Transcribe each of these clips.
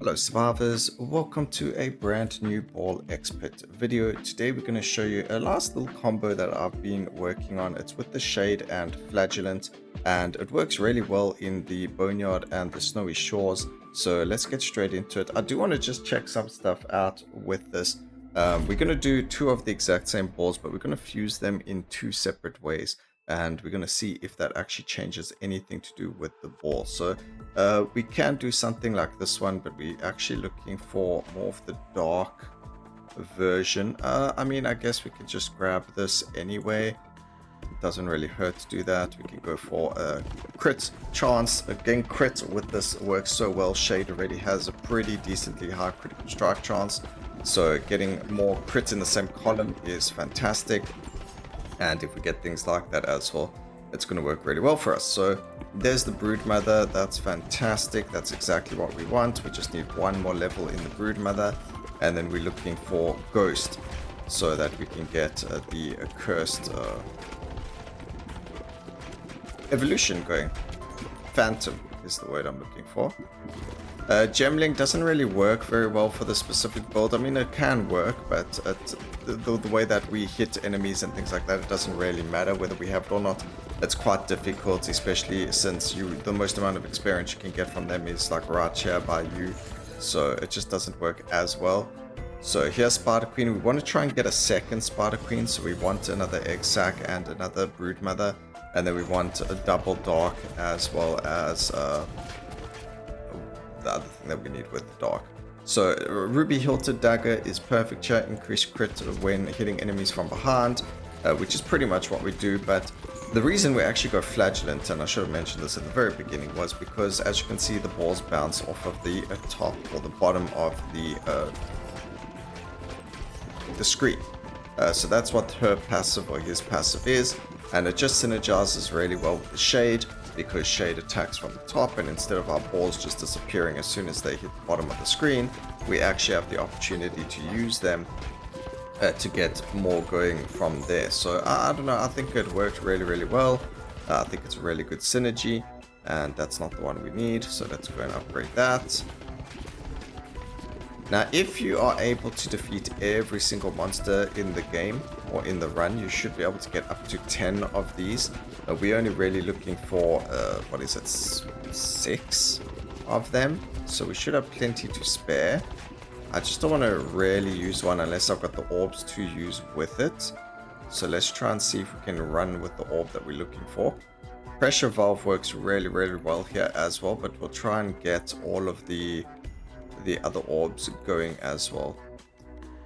Hello survivors, welcome to a brand new ballxpit video. Today we're going to show you a last little combo that I've been working on. It's with the shade and flagellant and it works really well in the boneyard and the snowy shores. So let's get straight into it. I do want to just check some stuff out with this. We're going to do two of the exact same balls, but we're going to fuse them in two separate ways. And we're going to see if that actually changes anything to do with the ball. So we can do something like this one, but we're actually looking for more of the dark version. I mean, I guess we could just grab this anyway. It doesn't really hurt to do that. We can go for a crit chance. Again, crit with this works so well. Shade already has a pretty decently high critical strike chance. So getting more crits in the same column is fantastic. And if we get things like that as well, it's going to work really well for us. So there's the broodmother. That's fantastic. That's exactly what we want. We just need one more level in the broodmother. And then we're looking for ghost so that we can get the accursed evolution going. Phantom is the word I'm looking for. Gemling doesn't really work very well for the specific build. I mean, it can work, but the way that we hit enemies and things like that, it doesn't really matter whether we have it or not. It's quite difficult, especially since the most amount of experience you can get from them is like right here by you. So it just doesn't work as well. So here's Spider Queen. We want to try and get a second Spider Queen. So we want another egg sac and another broodmother. And then we want a double dark as well as the other thing that we need with dark. So ruby hilted dagger is perfect here. Increased crit when hitting enemies from behind, which is pretty much what we do. But the reason we actually go flagellant, and I should have mentioned this at the very beginning, was because as you can see the balls bounce off of the top or the bottom of the screen. So that's what her passive or his passive is, and it just synergizes really well with the shade, because shade attacks from the top, and instead of our balls just disappearing as soon as they hit the bottom of the screen, we actually have the opportunity to use them to get more going from there. So I don't know, I think it worked really well. I think it's a really good synergy, and that's not the one we need, so let's go and upgrade that. Now, if you are able to defeat every single monster in the game or in the run, you should be able to get up to 10 of these. We're only really looking for, 6 of them. So we should have plenty to spare. I just don't want to really use one unless I've got the orbs to use with it. So let's try and see if we can run with the orb that we're looking for. Pressure valve works really well here as well, but we'll try and get all of the other orbs going as well.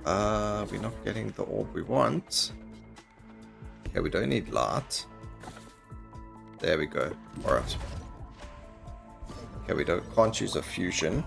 We're not getting the orb we want. Okay, we don't need light. There we go. Alright. Okay, we can't use a fusion.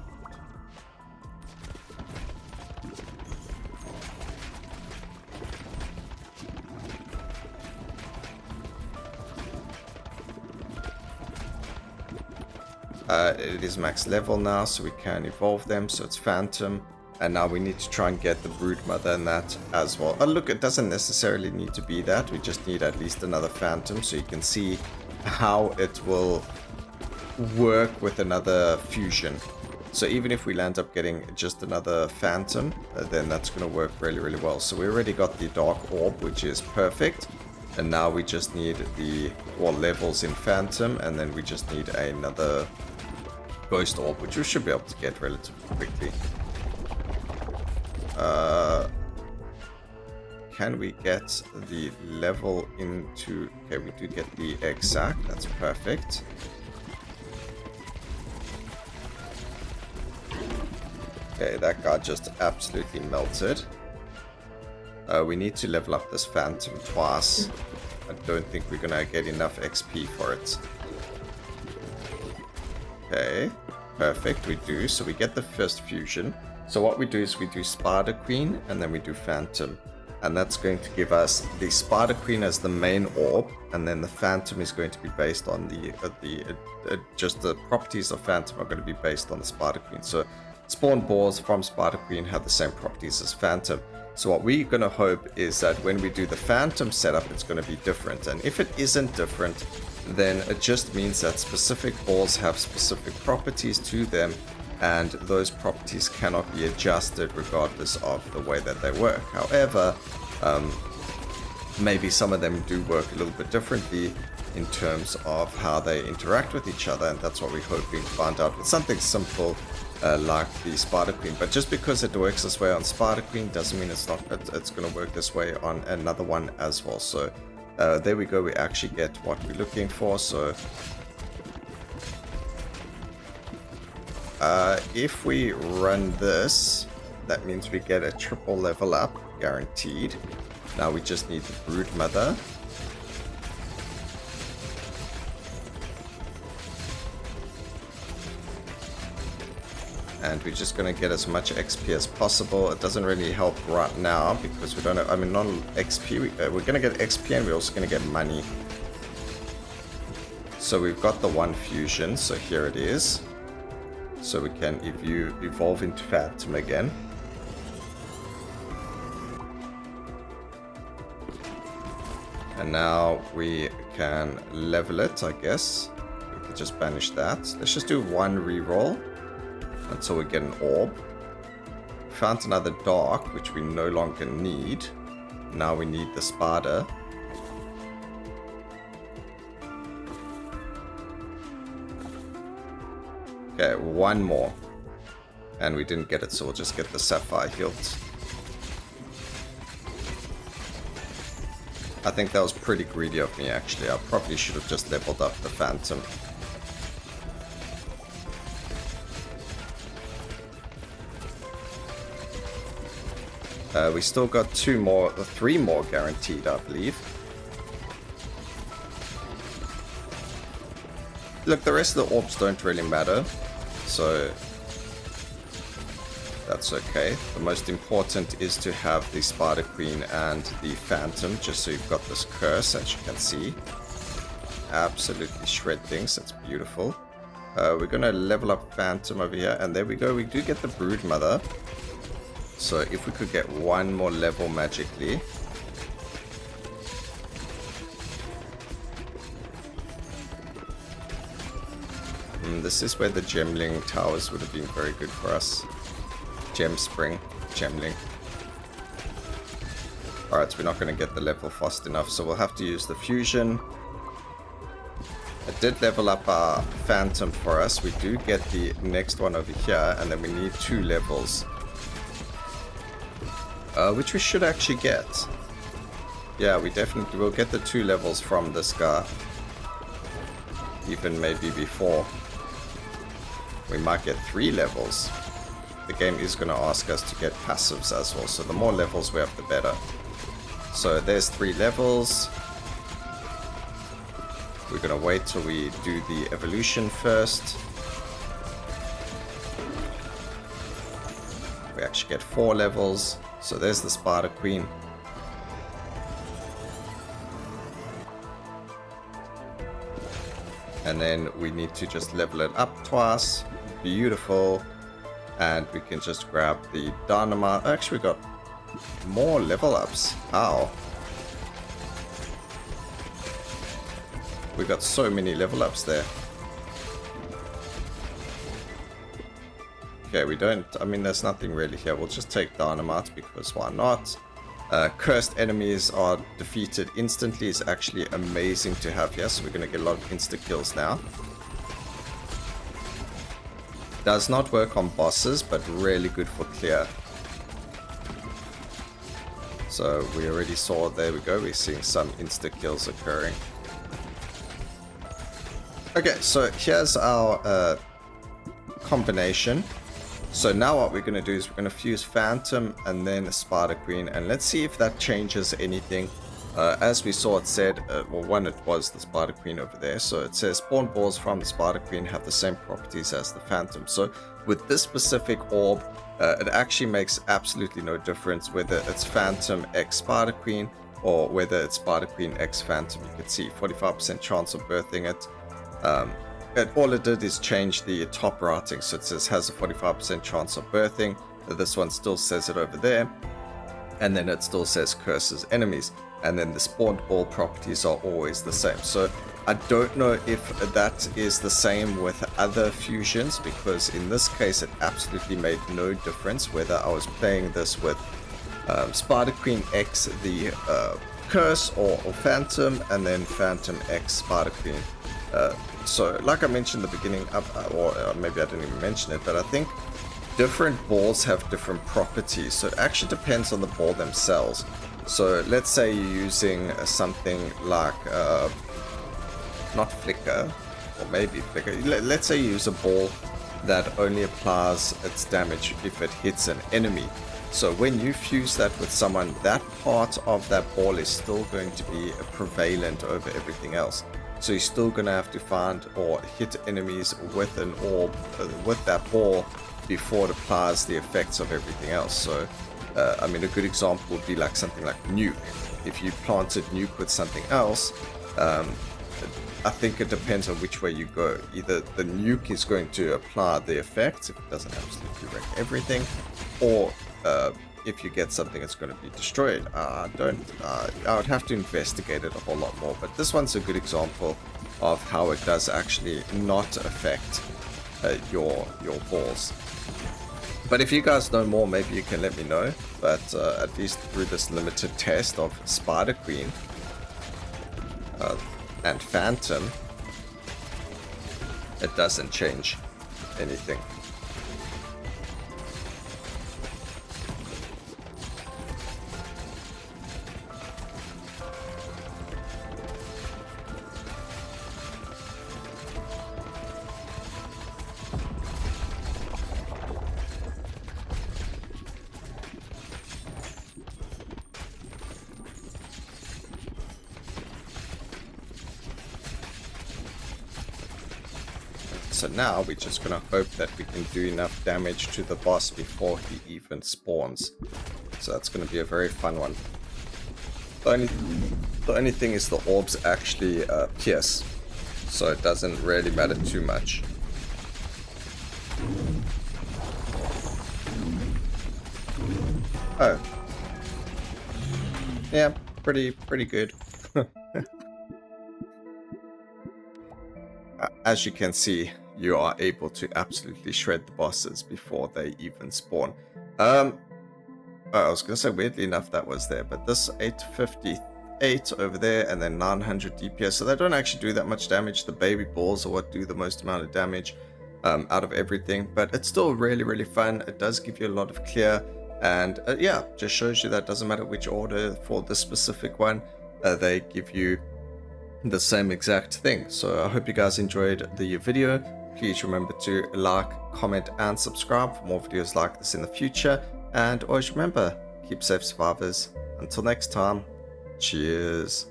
It is max level now, so we can evolve them. So it's Phantom, and now we need to try and get the broodmother and that as well. Oh look, it doesn't necessarily need to be that. We just need at least another Phantom, so you can see how it will work with another fusion. So even if we land up getting just another Phantom, then that's going to work really well. So we already got the dark orb, which is perfect. And now we just need the levels in Phantom, and then we just need another ghost orb, which we should be able to get relatively quickly. Can we get the level into... Okay, we do get the egg sac. That's perfect. Okay, that guy just absolutely melted. We need to level up this Phantom twice. I don't think we're gonna get enough XP for it. Okay, perfect, we do. So we get the first fusion. So what we do is we do Spider Queen and then we do Phantom. And that's going to give us the Spider Queen as the main orb, and then the Phantom is going to be based on just the properties of Phantom are going to be based on the Spider Queen. So spawn balls from Spider Queen have the same properties as Phantom. So what we're going to hope is that when we do the Phantom setup, it's going to be different. And if it isn't different, then it just means that specific balls have specific properties to them and those properties cannot be adjusted regardless of the way that they work. However, maybe some of them do work a little bit differently in terms of how they interact with each other, and that's what we're hoping to find out with something simple like the Spider Queen. But just because it works this way on Spider Queen doesn't mean it's going to work this way on another one as well. So there we go, we actually get what we're looking for. So if we run this, that means we get a triple level up, guaranteed. Now we just need the Brood Mother. And we're just going to get as much XP as possible. It doesn't really help right now because we don't have, I mean, non XP, we're going to get XP and we're also going to get money. So we've got the one fusion, so here it is. So we can evolve into Phantom again. And now we can level it, I guess. We can just banish that. Let's just do one reroll until we get an orb. Found another dark, which we no longer need. Now we need the spider. Okay, one more. And we didn't get it, so we'll just get the sapphire hilt. I think that was pretty greedy of me, actually. I probably should have just leveled up the Phantom. We still got three more guaranteed, I believe. Look, the rest of the orbs don't really matter, so that's okay. The most important is to have the Spider Queen and the Phantom, just so you've got this curse, as you can see. Absolutely shred things, that's beautiful. We're going to level up Phantom over here, and there we go, we do get the Brood Mother. So if we could get one more level magically. This is where the Gemling towers would have been very good for us. Gemling. Alright, so we're not going to get the level fast enough, so we'll have to use the fusion. It did level up our Phantom for us. We do get the next one over here, and then we need 2 levels. Which we should actually get. Yeah, we definitely will get the 2 levels from this guy. Even maybe before. We might get 3 levels. The game is going to ask us to get passives as well, so the more levels we have, the better. So there's 3 levels. We're going to wait till we do the evolution first. We actually get 4 levels. So there's the Spider Queen. And then we need to just level it up twice. Beautiful. And we can just grab the dynamite. Actually, we got more level ups. How? We got so many level ups there. Okay, we don't, I mean, there's nothing really here. We'll just take dynamite because why not? Cursed enemies are defeated instantly is actually amazing to have here, so we're going to get a lot of insta kills now. Does not work on bosses, but really good for clear. So we already saw, there we go, we're seeing some insta kills occurring. Okay, so here's our combination. So now what we're going to do is we're going to fuse Phantom and then Spider Queen, and let's see if that changes anything. As we saw, it said, well, one, it was the Spider Queen over there. So it says spawn balls from the Spider Queen have the same properties as the Phantom. So with this specific orb, it actually makes absolutely no difference whether it's Phantom x Spider Queen or whether it's Spider Queen x Phantom. You can see 45% chance of birthing it. All it did is change the top routing, so it says has a 45% chance of birthing. This one still says it over there, and then it still says curses enemies, and then the spawned ball properties are always the same. So I don't know if that is the same with other fusions, because in this case it absolutely made no difference whether I was playing this with Spider Queen X the Curse or Phantom, and then Phantom X Spider Queen. So like I mentioned in the beginning, or maybe I didn't even mention it, but I think different balls have different properties, so it actually depends on the ball themselves. So let's say you're using something like not flicker, or maybe flicker. Let's say you use a ball that only applies its damage if it hits an enemy. So when you fuse that with someone, that part of that ball is still going to be prevalent over everything else. So you're still going to have to find or hit enemies with an orb, with that ball, before it applies the effects of everything else. So, I mean, a good example would be like something like Nuke. If you planted Nuke with something else, I think it depends on which way you go. Either the nuke is going to apply the effects if it doesn't absolutely wreck everything, or if you get something that's going to be destroyed. I would have to investigate it a whole lot more, but this one's a good example of how it does actually not affect your balls. But if you guys know more, maybe you can let me know. But at least through this limited test of Spider Queen and Phantom, it doesn't change anything. So now we're just gonna hope that we can do enough damage to the boss before he even spawns. So that's gonna be a very fun one. The only thing is the orbs actually pierce, so it doesn't really matter too much. Oh. Yeah, pretty good. As you can see, you are able to absolutely shred the bosses before they even spawn. I was gonna say, weirdly enough, that was there, but this 858 over there, and then 900 DPS, so they don't actually do that much damage. The baby balls are what do the most amount of damage out of everything, but it's still really fun. It does give you a lot of clear, and yeah, just shows you that it doesn't matter which order for this specific one, they give you the same exact thing. So I hope you guys enjoyed the video. Please remember to like, comment, and subscribe for more videos like this in the future. And always remember, keep safe, survivors. Until next time, cheers.